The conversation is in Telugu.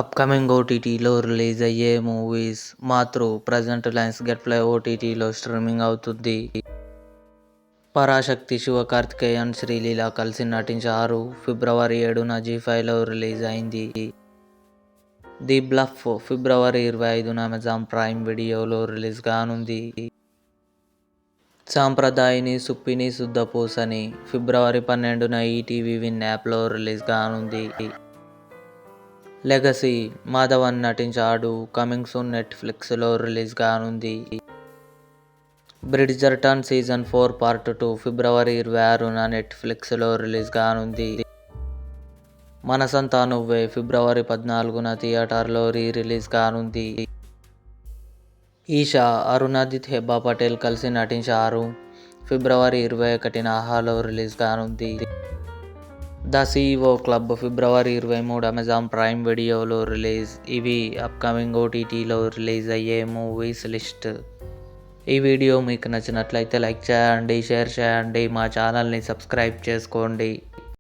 అప్కమింగ్ ఓటీటీలో రిలీజ్ అయ్యే movies 'Matru' present Lionsgate play ఓటీటీలో స్ట్రీమింగ్ అవుతుంది. పరాశక్తి, శివకార్తికేయన్, శ్రీలీల కలిసి నటించారు. ఫిబ్రవరి 7న జీ5లో రిలీజ్ అయింది. ది బ్లఫ్ ఫిబ్రవరి 25న అమెజాన్ ప్రైమ్ వీడియోలో రిలీజ్ కానుంది. సాంప్రదాయిని, సుప్పిని శుద్ధపూసని ఫిబ్రవరి 12న ఈటీవీ విన్ యాప్లో రిలీజ్ కానుంది. లెగసీ మాధవన్ నటించాడు. కమింగ్ సూన్ నెట్ఫ్లిక్స్లో రిలీజ్ కానుంది. బ్రిడ్జర్టన్ సీజన్ 4 పార్ట్ 2 ఫిబ్రవరి 26న నెట్ఫ్లిక్స్లో రిలీజ్ కానుంది. మనసంతా నువ్వే ఫిబ్రవరి 14న థియేటర్లో రిలీజ్ కానుంది. ఈషా, అరుణాదిత్ హెబ్బా పటేల్ కలిసి నటించారు. ఫిబ్రవరి 21న ఆహాలో రిలీజ్ కానుంది. The CEO club February 23 Amazon prime వీడియోలో రిలీజ్. ఇవి అప్కమింగ్ ఓటీటీలో రిలీజ్ అయ్యే మూవీస్ లిస్ట్. ఈ వీడియో మీకు నచ్చినట్లయితే లైక్ చేయండి, షేర్ చేయండి, మా ఛానల్ని సబ్స్క్రైబ్ చేసుకోండి.